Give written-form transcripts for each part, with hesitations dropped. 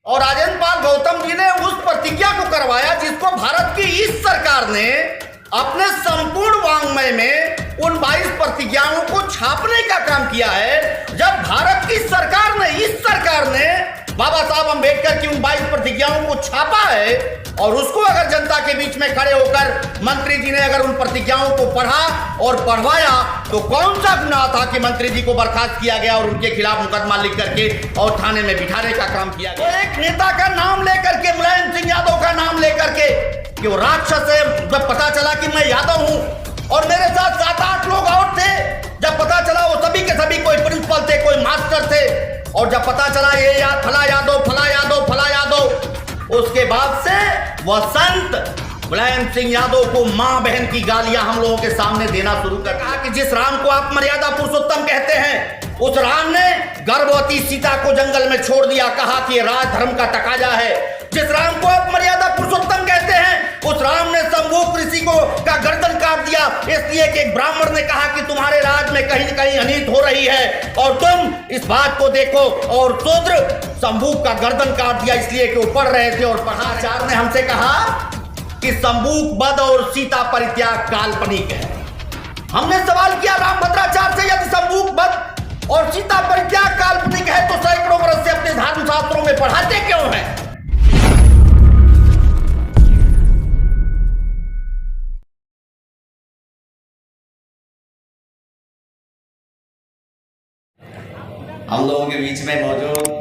और राजेंद्र पाल गौतम जी ने उस प्रतिज्ञा को करवाया जिसको भारत की इस सरकार ने अपने संपूर्ण वांग्मय में उन 22 प्रतिज्ञाओं को छापने का काम किया है। जब भारत की सरकार ने, इस सरकार ने बाबा साहब अंबेडकर की उन 22 प्रतिज्ञाओं को छापा है और उसको अगर जनता के बीच में खड़े होकर मंत्री जी ने अगर उन प्रतिज्ञाओं को पढ़ा और पढ़वाया तो कौन सा गुनाह था कि मंत्री जी को बर्खास्त किया गया और उनके खिलाफ मुकदमा लिख करके और थाने में बिठाने का काम किया गया। तो एक नेता का नाम लेकर के, मुलायम सिंह यादव का नाम लेकर के कि वो राक्षस है, जब पता चला कि मैं यादव हूं और मेरे साथ 7-8 लोग और थे, जब पता चला वो सभी के सभी कोई प्रिंसिपल थे, कोई मास्टर थे, और जब पता चला ये फला यादव फला यादव फला यादव, उसके बाद से वह संत मुलायम सिंह यादव को मां बहन की गालियां हम लोगों के सामने देना शुरू कर कहा कि जिस राम को आप मर्यादा पुरुषोत्तम कहते हैं, उस राम ने गर्भवती सीता को जंगल में छोड़ दिया, कहा कि राज धर्म का तकाजा है। जिस राम को आप मर्यादा पुरुषोत्तम कहते हैं, उस राम ने शंभू ऋषि को का गर्दन काट दिया इसलिए कि एक ब्राह्मण ने कहा कि तुम्हारे राज में कहीं न कहीं अनित हो रही है और तुम इस बात को देखो, और शूद्र शंभू का गर्दन काट दिया इसलिए कि वो पढ़ रहे थे और पढ़ाचार्य ने हमसे कहा कि शंभूक वध और सीता परित्याग काल्पनिक है। हमने सवाल किया रामभद्राचार्य से, यदि शंभूक वध और सीता परित्याग काल्पनिक है तो सैकड़ों वर्ष से अपने धर्म शास्त्रों में पढ़ाते क्यों हैं? हम लोगों के बीच में मौजूद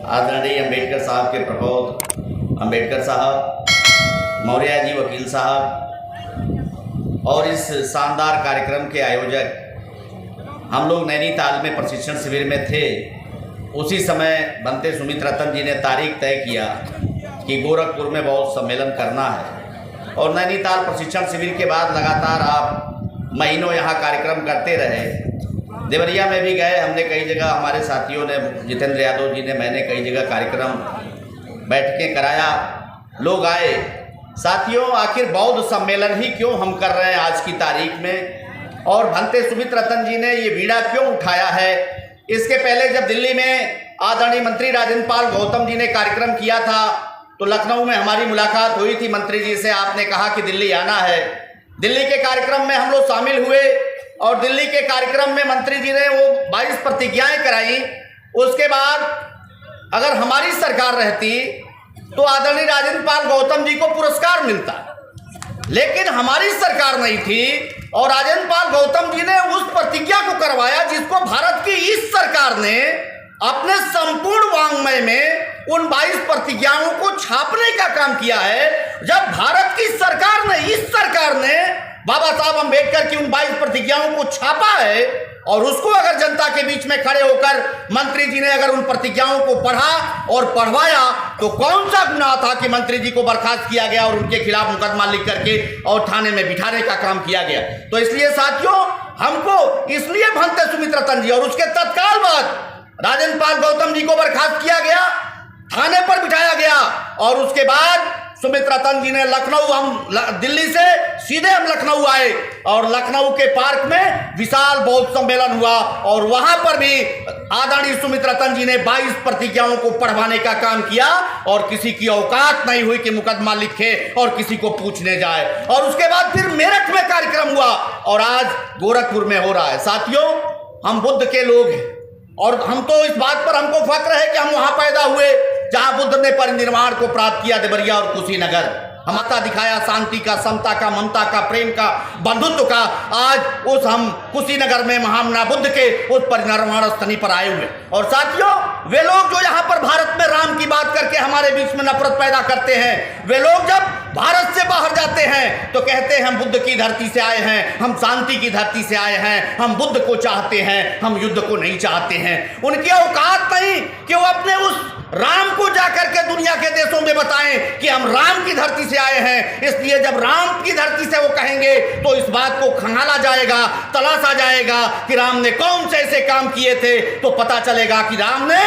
आदरणीय अंबेडकर साहब के प्रबोध अंबेडकर साहब, मौर्य जी वकील साहब और इस शानदार कार्यक्रम के आयोजक, हम लोग नैनीताल में प्रशिक्षण शिविर में थे। उसी समय बनते सुमित रतन जी ने तारीख तय किया कि गोरखपुर में बहुत सम्मेलन करना है और नैनीताल प्रशिक्षण शिविर के बाद लगातार आप महीनों यहाँ कार्यक्रम करते रहे। देवरिया में भी गए, हमने कई जगह, हमारे साथियों ने, जितेंद्र यादव जी ने, मैंने कई जगह कार्यक्रम बैठकें कराया, लोग आए। साथियों, आखिर बौद्ध सम्मेलन ही क्यों हम कर रहे हैं आज की तारीख में, और भंते सुमित रतन जी ने ये बीड़ा क्यों उठाया है? इसके पहले जब दिल्ली में आदरणीय मंत्री राजेंद्र पाल गौतम जी ने कार्यक्रम किया था तो लखनऊ में हमारी मुलाकात हुई थी मंत्री जी से। आपने कहा कि दिल्ली आना है। दिल्ली के कार्यक्रम में हम लोग शामिल हुए और दिल्ली के कार्यक्रम में मंत्री जी ने वो 22 प्रतिज्ञाएं कराई। उसके बाद अगर हमारी सरकार रहती तो आदरणीय राजेंद्र पाल गौतम जी को पुरस्कार मिलता, लेकिन हमारी सरकार नहीं थी और राजेंद्र पाल गौतम जी ने उस प्रतिज्ञा को करवाया जिसको भारत की इस सरकार ने अपने संपूर्ण वांग्मय में उन 22 प्रतिज्ञाओं को छापने का काम किया है। जब भारत की सरकार ने, इस सरकार ने बाबा साहब अंबेडकर की उन 22 प्रतिज्ञाओं को छापा है और उसको अगर जनता के बीच में खड़े होकर मंत्री जी ने अगर उन प्रतिज्ञाओं को पढ़ा और पढ़वाया तो कौन सा गुनाह था कि मंत्री जी को बर्खास्त किया गया और उनके खिलाफ मुकदमा लिख करके और थाने में बिठाने का काम किया गया? तो इसलिए साथियों, हमको इसलिए भंते सुमित रतन जी और उसके तत्काल बाद राजेंद्र पाल गौतम जी को बर्खास्त किया गया, थाने पर बिठाया गया और उसके बाद सुमित रतन जी ने लखनऊ, हम दिल्ली से सीधे हम लखनऊ आए और लखनऊ के पार्क में विशाल बौद्ध सम्मेलन हुआ और वहां पर भी आदरणीय सुमित रतन जी ने 22 प्रतिज्ञाओं को पढ़वाने का काम किया और किसी की औकात नहीं हुई कि मुकदमा लिखे और किसी को पूछने जाए। और उसके बाद फिर मेरठ में कार्यक्रम हुआ और आज गोरखपुर में हो रहा है। साथियों, हम बुद्ध के लोग हैं और हम तो इस बात पर हमको फक्र है कि हम वहां पैदा हुए जहां बुद्ध ने परिनिर्वाण को प्राप्त किया, देवरिया और कुशीनगर। हमता दिखाया शांति का, समता का, ममता का, प्रेम का, बंधुत्व का। आज उस हम कुशीनगर में महामना बुद्ध के उस परिनिर्वाण स्थली पर आए हुए। और साथियों, वे लोग जो यहाँ पर भारत में राम की बात करके हमारे बीच में नफरत पैदा करते हैं, वे लोग जब भारत से बाहर जाते हैं तो कहते हैं हम बुद्ध की धरती से आए हैं, हम शांति की धरती से आए हैं, हम बुद्ध को चाहते हैं, हम युद्ध को नहीं चाहते हैं। उनकी औकात नहीं कि वो अपने उस राम को जाकर के दुनिया के देशों में बताएं कि हम राम की धरती से आए हैं। इसलिए जब राम की धरती से वो कहेंगे तो इस बात को खंगाला जाएगा, तलाशा जाएगा कि राम ने कौन से ऐसे काम किए थे, तो पता चलेगा कि राम ने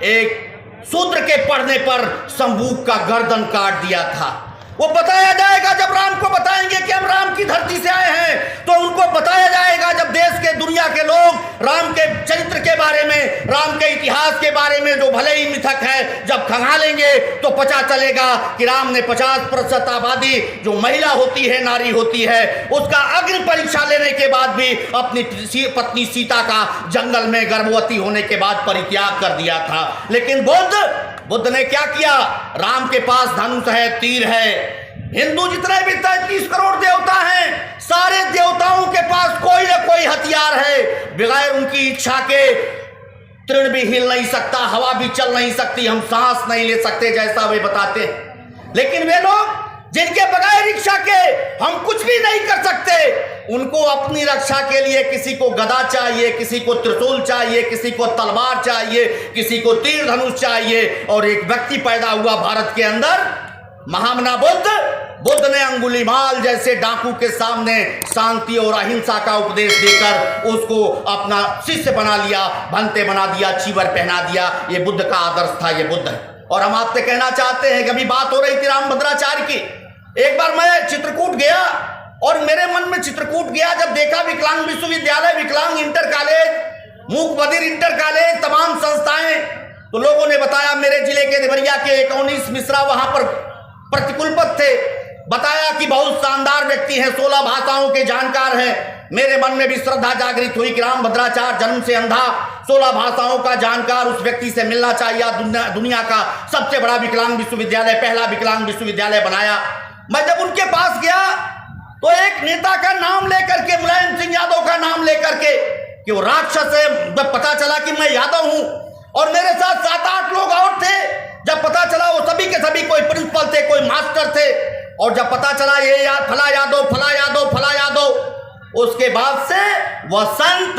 एक शूद्र के पढ़ने पर शंभू का गर्दन काट दिया था। वो बताया जाएगा जब राम को बताएंगे कि हम राम की धरती से आए हैं, तो उनको बताया जाएगा जब देश के दुनिया के लोग राम के चरित्र के बारे में, राम के इतिहास के बारे में जो भले ही मिथक है, जब खंगालेंगे तो पता चलेगा कि राम ने 50% आबादी जो महिला होती है, नारी होती है, उसका अग्नि परीक्षा लेने के बाद भी अपनी पत्नी सीता का जंगल में गर्भवती होने के बाद परित्याग कर दिया था। लेकिन बुद्ध ने क्या किया? राम के पास धनुष है, तीर है। हिंदू जितने भी 33 करोड़ देवता हैं, सारे देवताओं के पास कोई ना कोई हथियार है। बगैर उनकी इच्छा के तृण भी हिल नहीं सकता, हवा भी चल नहीं सकती, हम सांस नहीं ले सकते, जैसा वे बताते हैं। लेकिन वे लोग जिनके बगैर इच्छा के हम कुछ भी नहीं कर सकते, उनको अपनी रक्षा के लिए किसी को गदा चाहिए, किसी को त्रिशूल चाहिए, किसी को तलवार चाहिए, किसी को तीर धनुष चाहिए। और एक व्यक्ति पैदा हुआ भारत के अंदर, महामना बुद्ध ने अंगुलीमाल जैसे डाकू के सामने शांति और अहिंसा का उपदेश देकर उसको अपना शिष्य बना लिया, भंते बना दिया, चीवर पहना दिया। ये बुद्ध का आदर्श था, ये बुद्ध है। और हम आपसे कहना चाहते हैं, कभी बात हो रही थी रामभद्राचार्य की। एक बार मैं चित्रकूट गया और मेरे मन में चित्रकूट गया, जब देखा विकलांग विश्वविद्यालय, विकलांग इंटर कॉलेज, मूक बधिर इंटर कॉलेज, तमाम संस्थाएं, तो लोगों ने बताया मेरे जिले के देवरिया के 19 मिश्रा वहां पर प्रतिकुलपति थे, बताया कि बहुत शानदार व्यक्ति हैं, 16 भाषाओं के जानकार हैं। मेरे मन में भी श्रद्धा जागृत हुई कि रामभद्राचार्य जन्म से अंधा, 16 भाषाओं का जानकार, उस व्यक्ति से मिलना चाहिए। दुनिया का सबसे बड़ा विकलांग विश्वविद्यालय, पहला विकलांग विश्वविद्यालय बनाया। मैं जब उनके पास गया तो एक नेता का नाम लेकर के, मुलायम सिंह यादव का नाम लेकर के, कि वो राक्षस है, जब पता चला कि मैं यादव हूं और मेरे साथ 7-8 लोग और थे, जब पता चला वो सभी के सभी कोई प्रिंसिपल थे, कोई मास्टर थे, और जब पता चला ये फला यादव, फला यादव, फला यादव, उसके बाद से वह संत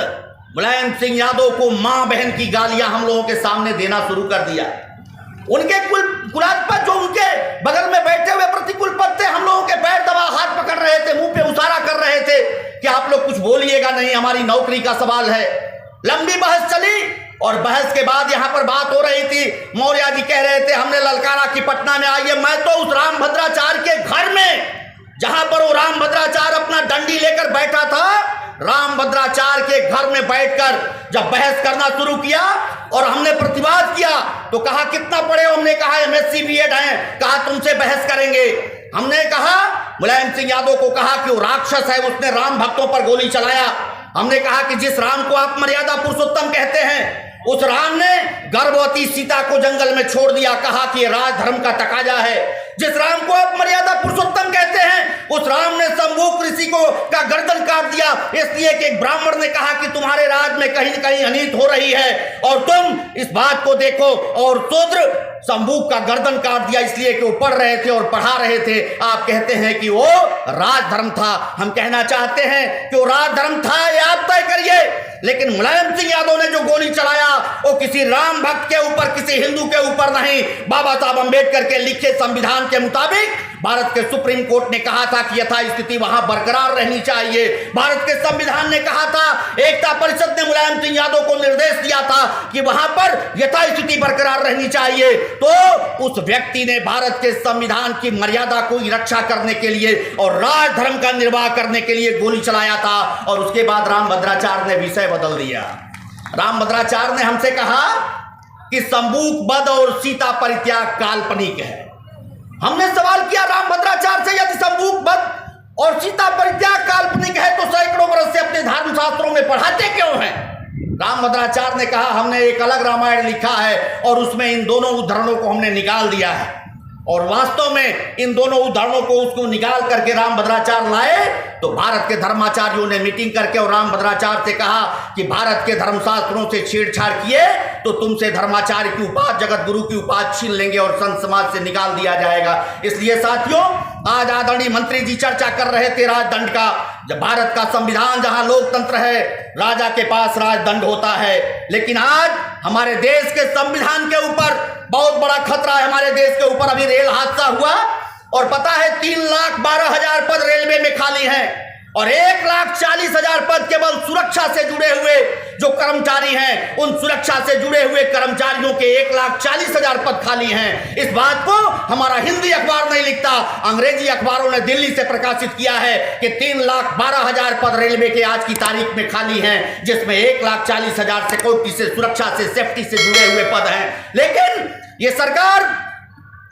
मुलायम सिंह यादव को मां बहन की गालियां हम लोगों के सामने देना शुरू कर दिया। उनके कुलाधिपति जो उनके बगल में बैठे हुए प्रतिकुलपति थे, हम लोगों के पैर दबा, हाथ पकड़ रहे थे, मुंह पे उसारा कर रहे थे कि आप लोग कुछ बोलिएगा नहीं, हमारी नौकरी का सवाल है। लंबी बहस चली और बहस के बाद यहां पर बात हो रही थी। मौर्य जी कह रहे थे हमने ललकारा कि पटना में आइए। मैं तो उस रामभद्राचार्य के घर में, जहां पर वो रामभद्राचार्य अपना डंडी लेकर बैठा था, रामभद्राचार्य के घर में बैठकर जब बहस करना शुरू किया और हमने प्रतिवाद किया, तो कहा कितना पढ़े हो? हमने कहा MSc BEd हैं। कहा तुमसे बहस करेंगे। हमने कहा, मुलायम सिंह यादव को कहा कि वो राक्षस है, उसने राम भक्तों पर गोली चलाया। हमने कहा कि जिस राम को आप मर्यादा पुरुषोत्तम कहते हैं, उस राम ने गर्भवती सीता को जंगल में छोड़ दिया, कहा कि ये राजधर्म का तकाजा है। जिस राम को आप मर्यादा पुरुषोत्तम कहते हैं, उस राम ने शंभूक ऋषि को का गर्दन काट दिया, इसलिए कि एक ब्राह्मण ने कहा कि तुम्हारे राज में कहीं न कहीं अनित हो रही है और तुम इस बात को देखो। और शूद्र शंभूक का गर्दन काट दिया इसलिए कि वो पढ़ रहे थे और पढ़ा रहे थे। आप कहते हैं कि वो राजधर्म था। हम कहना चाहते हैं कि वो राजधर्म था, ये आप तय करिए। लेकिन मुलायम सिंह यादव ने जो गोली चलाया वो किसी राम भक्त के ऊपर, किसी हिंदू के ऊपर नहीं, बाबा साहब अंबेडकर के लिखे संविधान के मुताबिक भारत के सुप्रीम कोर्ट ने कहा था कि यथास्थिति वहां बरकरार रहनी चाहिए। भारत के संविधान ने कहा था, एकता परिषद ने मुलायम सिंह यादव को निर्देश दिया था कि वहां पर यथास्थिति बरकरार रहनी चाहिए। तो उस व्यक्ति ने भारत के संविधान की मर्यादा को रक्षा करने के लिए और राजधर्म का निर्वाह करने के लिए गोली चलाया था। और उसके बाद रामभद्राचार्य ने विषय बदल दिया। रामभद्राचार्य ने हमसे कहा कि शंभूक वध और सीता परित्याग काल्पनिक है। हमने सवाल किया रामभद्राचार्य से, यदि शंभूक वध और सीता परित्याग काल्पनिक है तो सैकड़ों वर्ष से अपने धर्म शास्त्रों में पढ़ाते क्यों हैं? रामभद्राचार्य ने कहा हमने एक अलग रामायण लिखा है और उसमें इन दोनों उदाहरणों को हमने निकाल दिया है। और वास्तव में इन दोनों उदाहरणों को उसको निकाल करके रामभद्राचार्य लाए तो भारत के धर्माचार्यों ने मीटिंग करके और रामभद्राचार्य से कहा कि भारत के धर्मशास्त्रों से छेड़छाड़ किए तो तुमसे धर्माचार्य की उपाधि, जगत गुरु की उपाधि छीन लेंगे और संत समाज से निकाल दिया जाएगा। इसलिए साथियों, आज आदरणीय मंत्री जी चर्चा कर रहे थे राजदंड का। जब भारत का संविधान, जहां लोकतंत्र है, राजा के पास राजदंड होता है, लेकिन आज हमारे देश के संविधान के ऊपर बहुत बड़ा खतरा है। हमारे देश के ऊपर अभी रेल हादसा हुआ और पता है 3,12,000 पद रेलवे में खाली हैं। और 1,40,000 पद केवल सुरक्षा से जुड़े हुए जो कर्मचारी हैं, उन सुरक्षा से जुड़े हुए कर्मचारियों के 1,40,000 पद खाली हैं। इस बात को हमारा हिंदी अखबार नहीं लिखता, अंग्रेजी अखबारों ने दिल्ली से प्रकाशित किया है कि 3,12,000 पद रेलवे के आज की तारीख में खाली हैं, जिसमें 1,40,000 सिक्योरिटी से, सुरक्षा से, सेफ्टी से जुड़े हुए पद हैं। लेकिन ये सरकार,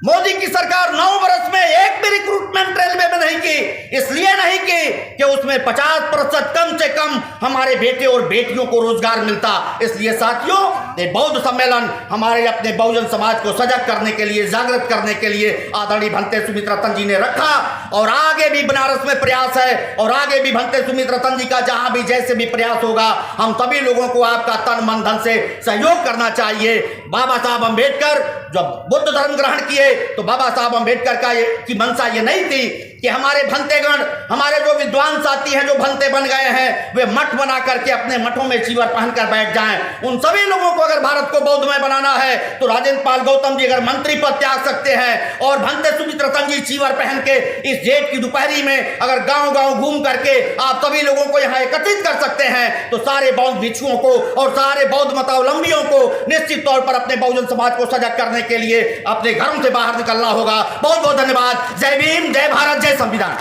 मोदी की सरकार 9 वर्ष में एक भी रिक्रूटमेंट रेलवे में नहीं की। इसलिए नहीं की कि उसमें 50% कम से कम हमारे बेटे और बेटियों को रोजगार मिलता। इसलिए साथियों, ये बौद्ध सम्मेलन हमारे अपने बहुजन समाज को सजग करने के लिए, जागृत करने के लिए आदरणीय भंते सुमित रतन जी ने रखा, और आगे भी बनारस में प्रयास है, और आगे भी भंते सुमित रतन जी का जहां भी जैसे भी प्रयास होगा, हम सभी लोगों को आपका तन मन धन से सहयोग करना चाहिए। बाबा साहब अम्बेडकर जब बुद्ध धर्म ग्रहण किए तो बाबा साहब अम्बेडकर की मंशा ये नहीं थी कि हमारे भंतेगण, हमारे जो विद्वान साथी हैं जो भंते बन गए हैं, वे मठ बना करके अपने मठों में चीवर पहनकर बैठ जाएं। उन सभी लोगों को अगर भारत को बौद्धमय बनाना है तो राजेंद्र पाल गौतम जी अगर मंत्री पद त्याग सकते हैं, और भंते सुमित रतन जी चीवर पहन के इस जेठ की दोपहरी में अगर गांव-गांव घूम करके आप सभी लोगों को यहां एकत्रित कर सकते हैं, तो सारे बौद्ध भिक्षुओं को और सारे बौद्ध मतावलंबियों को निश्चित तौर पर अपने बहुजन समाज को सजग करने के लिए अपने घरों से बाहर निकलना होगा। बहुत बहुत धन्यवाद। जय भीम, जय भारत, जय संविधान।